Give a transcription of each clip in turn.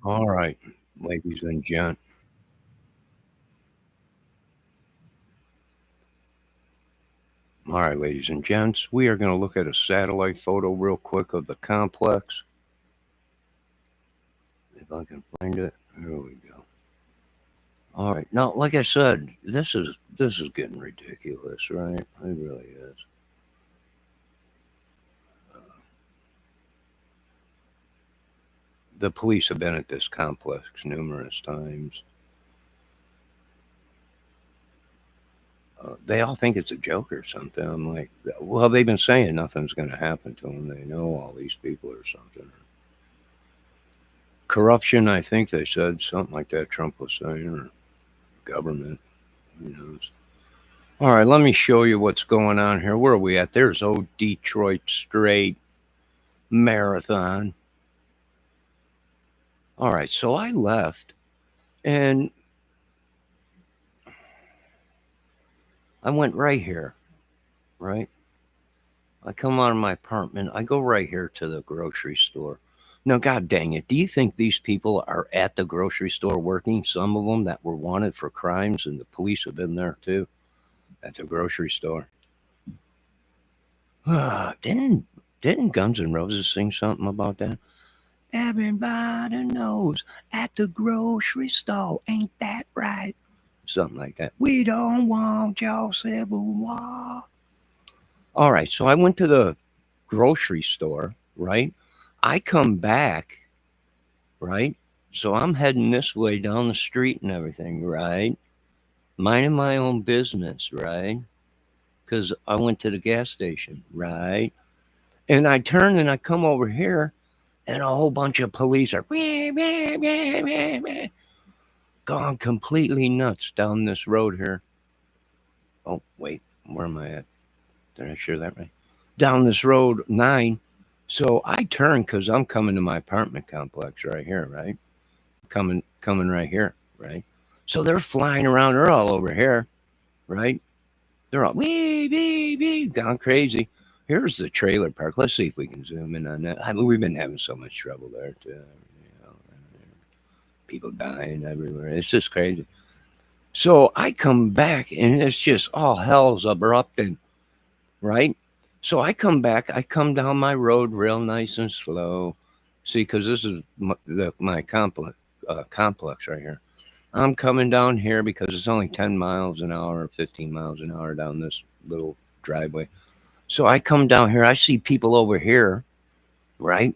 All right, ladies and gent. All right, ladies and gents, we are going to look at a satellite photo real quick of the complex. If I can find it, there we go. All right, now, like I said, this is getting ridiculous, right? It really is. Uh, the police have been at this complex numerous times. They all think it's a joke or something. I'm like, well, they've been saying nothing's going to happen to them. They know all these people or something. Corruption, I think they said something like that. Trump was saying, or government, who knows? All right, let me show you what's going on here. Where are we at? There's old Detroit Straight Marathon. All right, so I left and I went right here, right? I come out of my apartment. I go right here to the grocery store. Now, God dang it, do you think these people are at the grocery store working? Some of them that were wanted for crimes, and the police have been there too at the grocery store. didn't didn't Guns N' Roses sing something about that? Everybody knows at the grocery store, ain't that right? Something like that. We don't want your civil war. All right, so I went to the grocery store, right? I come back, right? So I'm heading this way down the street and everything, right? Minding my own business, right? Because I went to the gas station, right? And I turn and I come over here, and a whole bunch of police are gone completely nuts down this road here. Oh, wait, where am I at? Did I share that right? Down this road 9. So I turn because I'm coming to my apartment complex right here, right? Coming right here, right? So they're flying around. They're all over here, right? They're all wee, gone crazy. Here's the trailer park. Let's see if we can zoom in on that. I mean, we've been having so much trouble there too. People dying everywhere. It's just crazy. So I come back and it's just all hell's erupting, right? So I come back. I come down my road real nice and slow. See, because this is my complex right here. I'm coming down here because it's only 10 miles an hour, 15 miles an hour down this little driveway. So I come down here. I see people over here, right?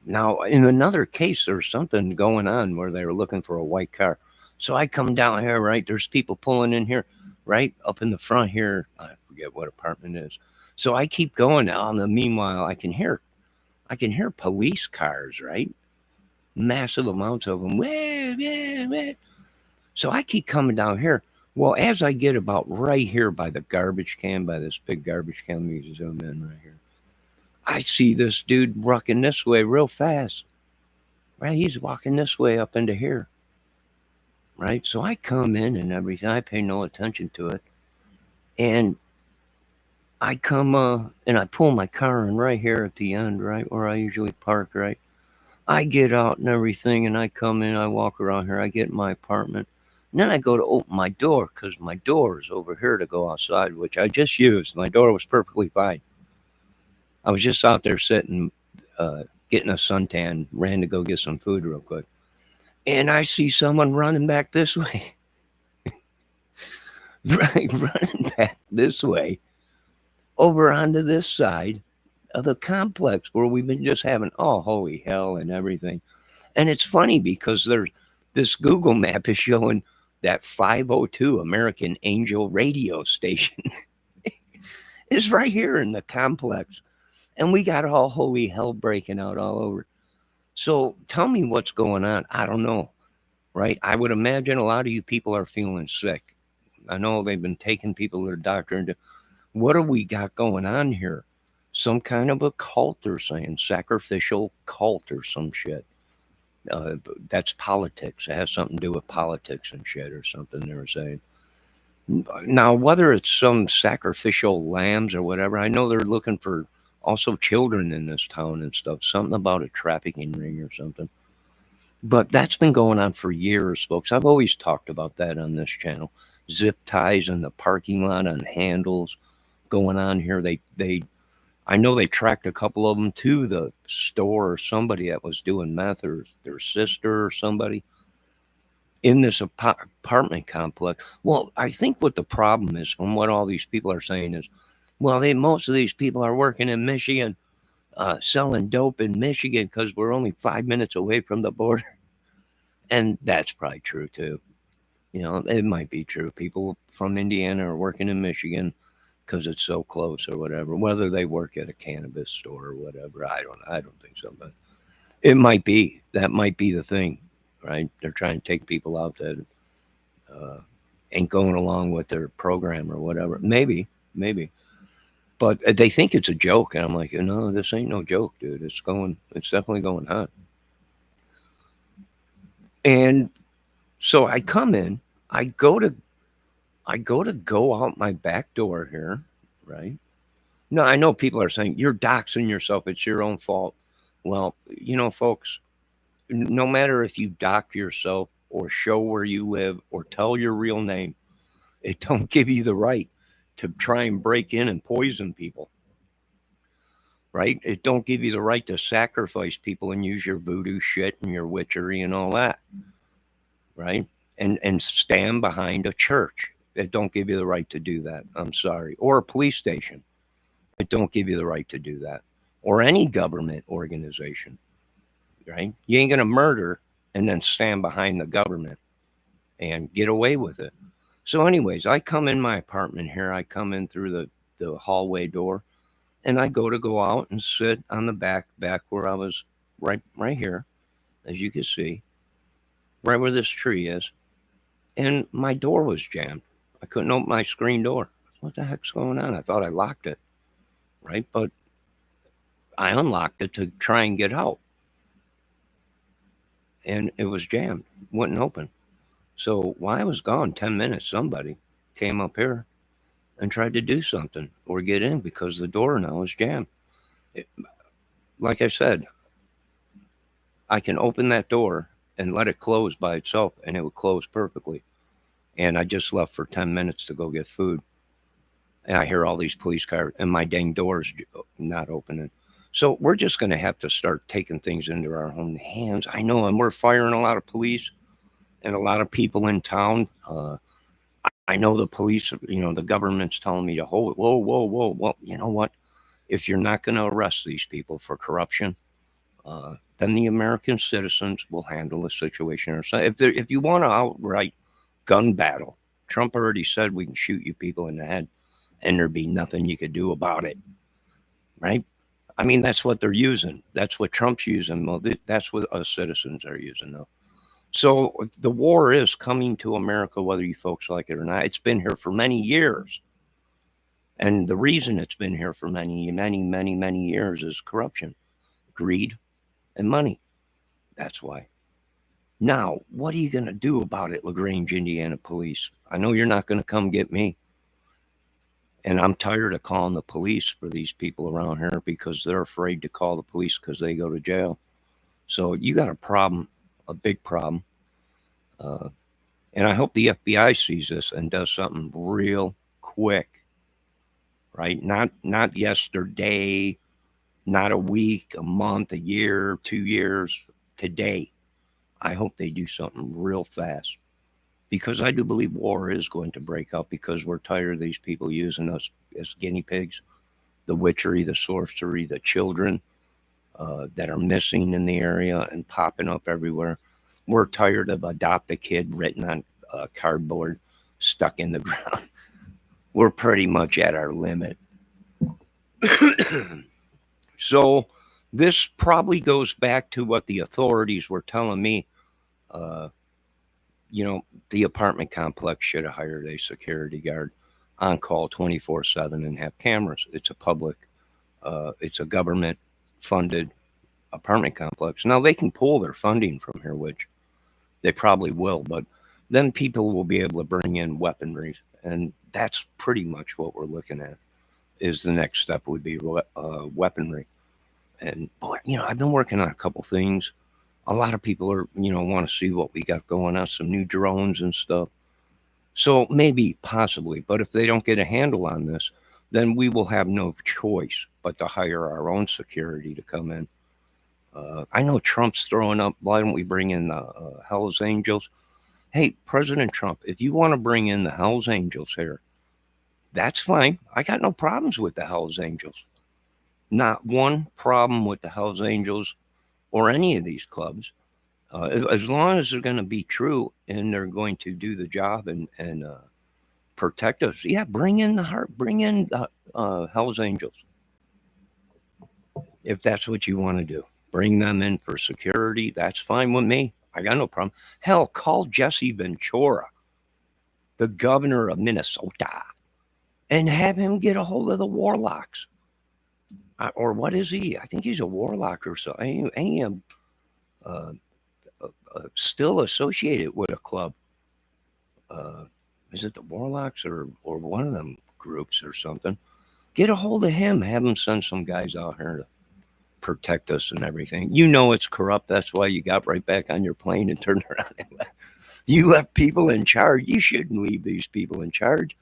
Now, in another case, there's something going on where they were looking for a white car. So I come down here, right? There's people pulling in here, right? Up in the front here. I forget what apartment it is. So I keep going now. And the meanwhile, I can hear police cars, right? Massive amounts of them. Wah, wah, wah. So I keep coming down here. Well, as I get about right here by the garbage can, by this big garbage can, we zoom in right here. I see this dude walking this way real fast. Right, he's walking this way up into here. Right, so I come in and everything. I pay no attention to it, and I come and I pull my car in right here at the end, right where I usually park. Right, I get out and everything, and I come in. I walk around here. I get in my apartment. And then I go to open my door because my door is over here to go outside, which I just used. My door was perfectly fine. I was just out there sitting, getting a suntan, ran to go get some food real quick. And I see someone running back this way, right, running back this way over onto this side of the complex where we've been just having, oh, holy hell and everything. And it's funny because there's this Google map is showing that 502 American Angel radio station is right here in the complex. And we got all holy hell breaking out all over. So tell me what's going on. I don't know, right? I would imagine a lot of you people are feeling sick. I know they've been taking people to the doctor. And what do we got going on here? Some kind of a cult or saying sacrificial cult or some shit. That's politics. It has something to do with politics and shit or something they were saying. Now, whether it's some sacrificial lambs or whatever, I know they're looking for also children in this town and stuff. Something about a trafficking ring or something. But that's been going on for years, folks. I've always talked about that on this channel. Zip ties in the parking lot on handles going on here. I know they tracked a couple of them to the store or somebody that was doing meth or their sister or somebody in this apartment complex. Well, I think what the problem is, from what all these people are saying, is, well, most of these people are working in Michigan, selling dope in Michigan because we're only 5 minutes away from the border. And that's probably true too. It might be true. People from Indiana are working in Michigan because it's so close or whatever. Whether they work at a cannabis store or whatever, I don't think so. But it might be. That might be the thing, right? They're trying to take people out that uh, ain't going along with their program or whatever. Maybe. But they think it's a joke, and I'm like, no, this ain't no joke, dude. It's definitely going hot. And so I come in, I go to go out my back door here, right? No, I know people are saying you're doxing yourself. It's your own fault. Well, folks, no matter if you dox yourself or show where you live or tell your real name, it don't give you the right to try and break in and poison people, right? It don't give you the right to sacrifice people and use your voodoo shit and your witchery and all that, right? And stand behind a church. It don't give you the right to do that. I'm sorry. Or a police station. It don't give you the right to do that. Or any government organization, right? You ain't gonna murder and then stand behind the government and get away with it. So, anyways, I come in my apartment here. I come in through the hallway door, and I go out and sit on the back where I was, right here, as you can see, right where this tree is. And my door was jammed. I couldn't open my screen door. What the heck's going on? I thought I locked it, right? But I unlocked it to try and get out, and it was jammed, wouldn't open. So while I was gone 10 minutes, somebody came up here and tried to do something or get in because the door now is jammed. It, like I said, I can open that door and let it close by itself, and it would close perfectly. And I just left for 10 minutes to go get food. And I hear all these police cars, and my dang door's not opening. So we're just going to have to start taking things into our own hands. I know, and we're firing a lot of police and a lot of people in town. I know the police, the government's telling me to hold it. Whoa, whoa, whoa. Well, you know what? If you're not going to arrest these people for corruption, then the American citizens will handle the situation. If you want to outright gun battle, Trump already said we can shoot you people in the head, and there'd be nothing you could do about it, right? I mean, that's what they're using. That's what Trump's using. Well, that's what us citizens are using, though. So the war is coming to America, whether you folks like it or not. It's been here for many years. And the reason it's been here for many, many, many, many years is corruption, greed, and money. That's why. Now, what are you going to do about it, LaGrange, Indiana police? I know you're not going to come get me. And I'm tired of calling the police for these people around here because they're afraid to call the police because they go to jail. So you got a problem, a big problem. Uh, and I hope the FBI sees this and does something real quick, right? Not yesterday, not a week, a month, a year, 2 years, today. I hope they do something real fast because I do believe war is going to break out because we're tired of these people using us as guinea pigs, the witchery, the sorcery, the children that are missing in the area and popping up everywhere. We're tired of adopt a kid written on cardboard, stuck in the ground. We're pretty much at our limit. So this probably goes back to what the authorities were telling me. Uh, the apartment complex should have hired a security guard on call 24/7 and have cameras. It's a government funded apartment complex. Now they can pull their funding from here, which they probably will, but then people will be able to bring in weaponry, and that's pretty much what we're looking at. Is the next step would be weaponry, and boy, I've been working on a couple things. A lot of people are, want to see what we got going on, some new drones and stuff. So maybe, possibly, but if they don't get a handle on this, then we will have no choice but to hire our own security to come in. I know Trump's throwing up, why don't we bring in the Hell's Angels? Hey, President Trump, if you want to bring in the Hell's Angels here, that's fine. I got no problems with the Hell's Angels. Not one problem with the Hell's Angels or any of these clubs. As long as they're going to be true and they're going to do the job and protect us, yeah, bring in the Hell's Angels if that's what you want to do. Bring them in for security. That's fine with me. I got no problem. Hell, call Jesse Ventura, the governor of Minnesota, and have him get a hold of the warlocks. Or what is he? I think he's a warlock or so. Ain't he uh, still associated with a club? Uh, is it the warlocks or one of them groups or something? Get a hold of him. Have him send some guys out here to protect us and everything. You know it's corrupt. That's why you got right back on your plane and turned around and left. You left people in charge. You shouldn't leave these people in charge.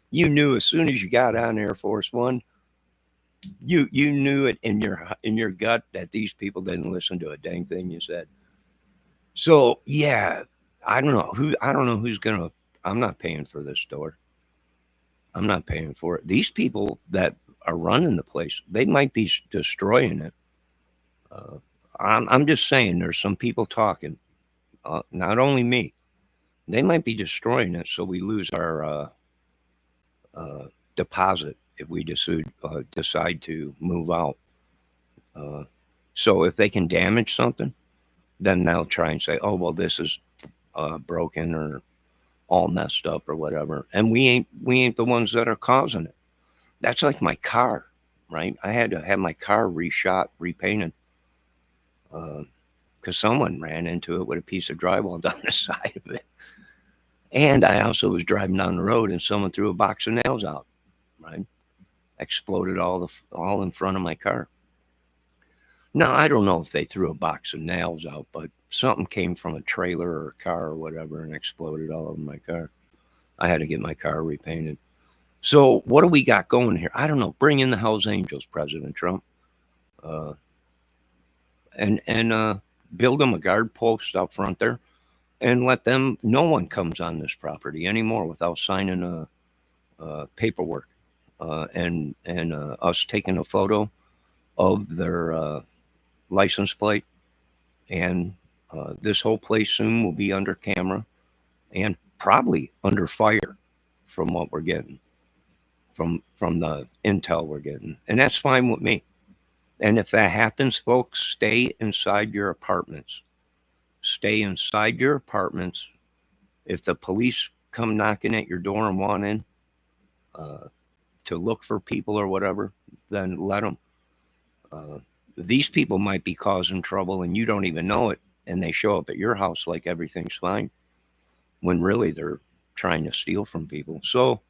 You knew as soon as you got on Air Force One, you knew it in your gut that these people didn't listen to a dang thing you said. So yeah, I don't know who's gonna. I'm not paying for this store. I'm not paying for it. These people that are running the place, they might be destroying it. Uh, I'm just saying, there's some people talking. Not only me, they might be destroying it, so we lose our uh, deposit if we decide to move out. Uh, so if they can damage something, then they'll try and say, "Oh, well, this is broken or all messed up or whatever," and we ain't the ones that are causing it. That's like my car, right? I had to have my car reshot, repainted, because someone ran into it with a piece of drywall down the side of it. And I also was driving down the road and someone threw a box of nails out, right? Exploded all in front of my car. Now I don't know if they threw a box of nails out, but something came from a trailer or a car or whatever and exploded all over my car. I had to get my car repainted. So what do we got going here? I don't know. Bring in the Hell's Angels, President Trump, uh, and build them a guard post out front there, and let them. No one comes on this property anymore without signing a paperwork, and us taking a photo of their license plate, and this whole place soon will be under camera and probably under fire from what we're getting from the intel we're getting, and that's fine with me. And if that happens, folks, stay inside your apartments. Stay inside your apartments. If the police come knocking at your door and want in uh, to look for people or whatever, then let them. Uh, these people might be causing trouble and you don't even know it, and they show up at your house like everything's fine when really they're trying to steal from people. So,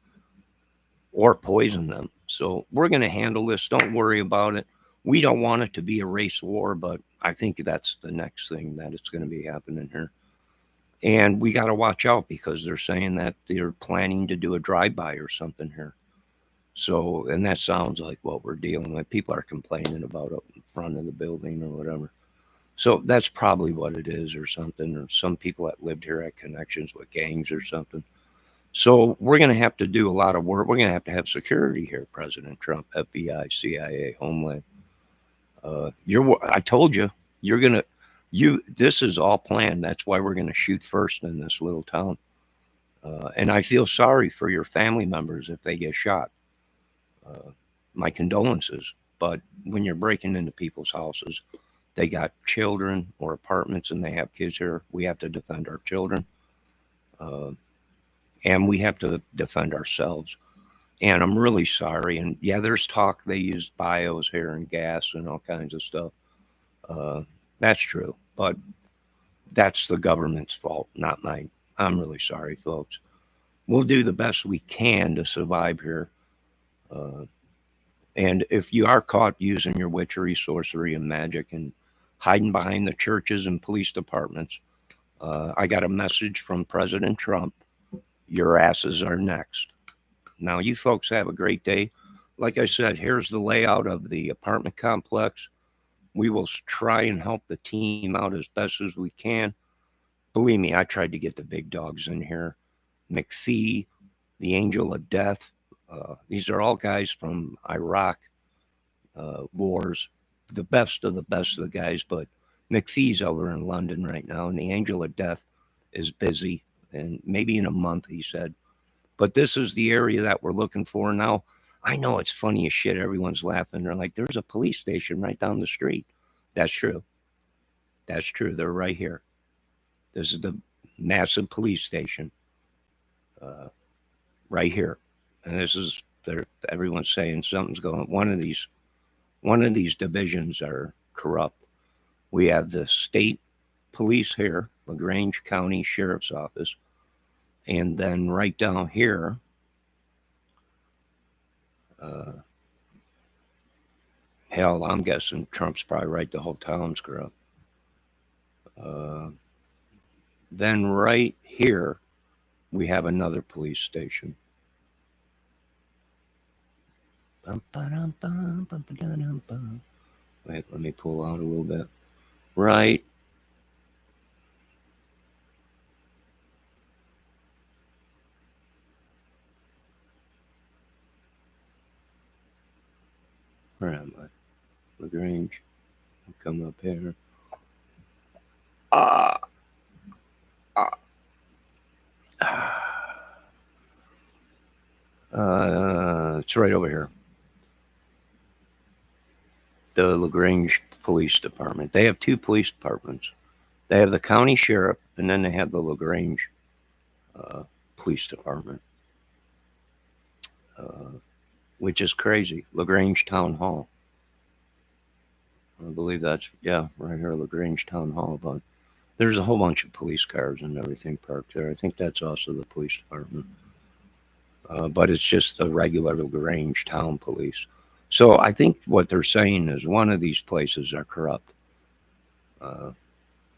or poison them. So we're going to handle this. Don't worry about it. We don't want it to be a race war, but I think that's the next thing that it's going to be happening here. And we got to watch out because they're saying that they're planning to do a drive-by or something here. So, and that sounds like what we're dealing with. People are complaining about up in front of the building or whatever. So that's probably what it is or something. Or some people that lived here had connections with gangs or something. So we're going to have to do a lot of work. We're going to have security here, President Trump, FBI, CIA, Homeland. I told you, you're going to, this is all planned. That's why we're going to shoot first in this little town. And I feel sorry for your family members if they get shot. My condolences. But when you're breaking into people's houses, they got children or apartments and they have kids here. We have to defend our children. And we have to defend ourselves. And I'm really sorry. And yeah, there's talk they use bios here and gas and all kinds of stuff. That's true. But that's the government's fault, not mine. I'm really sorry, folks. We'll do the best we can to survive here. And if you are caught using your witchery, sorcery, and magic and hiding behind the churches and police departments. I got a message from President Trump. Your asses are next. Now, you folks have a great day. Like I said, here's the layout of the apartment complex. We will try and help the team out as best as we can. Believe me, I tried to get the big dogs in here. McPhee, the Angel of Death. These are all guys from Iraq wars, the best of the best of the guys. But McPhee's over in London right now, and the Angel of Death is busy, and maybe in a month, he said. But this is the area that we're looking for now. I know it's funny as shit. Everyone's laughing. They're like, "There's a police station right down the street." That's true. That's true. They're right here. This is the massive police station uh, right here, and this is everyone's saying something's going. One of these divisions are corrupt. We have the state police here, LaGrange County Sheriff's Office, and then right down here, uh, hell, I'm guessing Trump's probably right. The whole town's corrupt. Uh, then right here, we have another police station. Wait, let me pull out a little bit. Right. Where am I? LaGrange. Come up here. Uh, uh, it's right over here. The LaGrange Police Department. They have two police departments. They have the county sheriff, and then they have the LaGrange uh, Police Department, uh, which is crazy. LaGrange Town Hall. I believe that's, yeah, right here, LaGrange Town Hall. But there's a whole bunch of police cars and everything parked there. I think that's also the police department. But it's just the regular LaGrange Town Police. So I think what they're saying is one of these places are corrupt uh,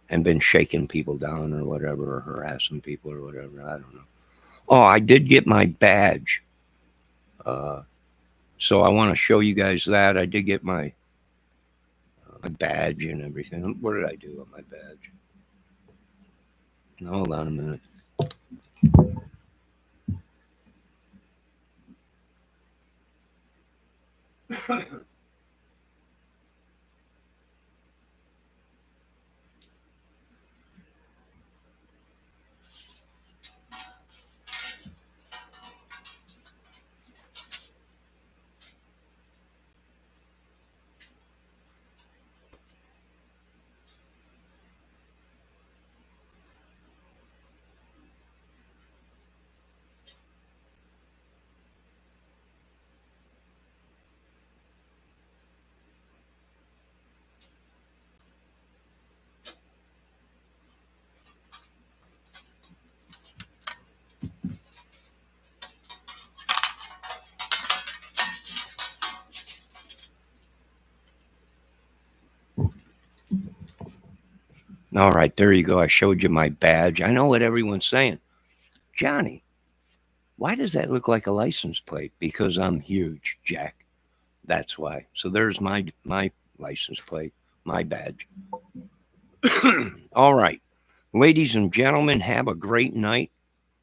and been shaking people down or whatever, or harassing people or whatever. I don't know. Oh, I did get my badge. Uh, so I want to show you guys that. I did get my badge and everything. What did I do with my badge? Hold on a minute. All right, there you go. I showed you my badge. I know what everyone's saying. Johnny, why does that look like a license plate? Because I'm huge, Jack. That's why. So there's my license plate, my badge. All right, ladies and gentlemen, have a great night.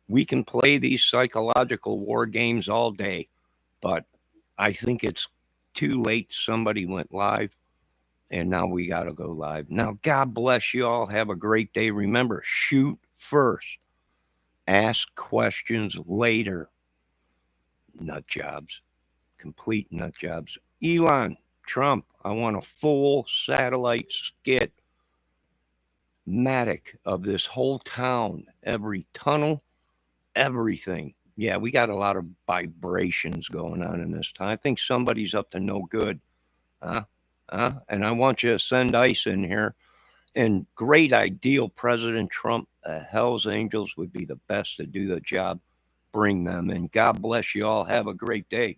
We can play these psychological war games all day, but I think it's too late. Somebody went live, and now we got to go live. Now, God bless you all. Have a great day. Remember, shoot first, ask questions later. Nut jobs, complete nut jobs. Elon, Trump, I want a full satellite skit matic of this whole town, every tunnel, everything. Yeah, we got a lot of vibrations going on in this time. I think somebody's up to no good. Huh? And I want you to send ICE in here. And great ideal, President Trump, Hell's Angels would be the best to do the job. Bring them in. God bless you all. Have a great day.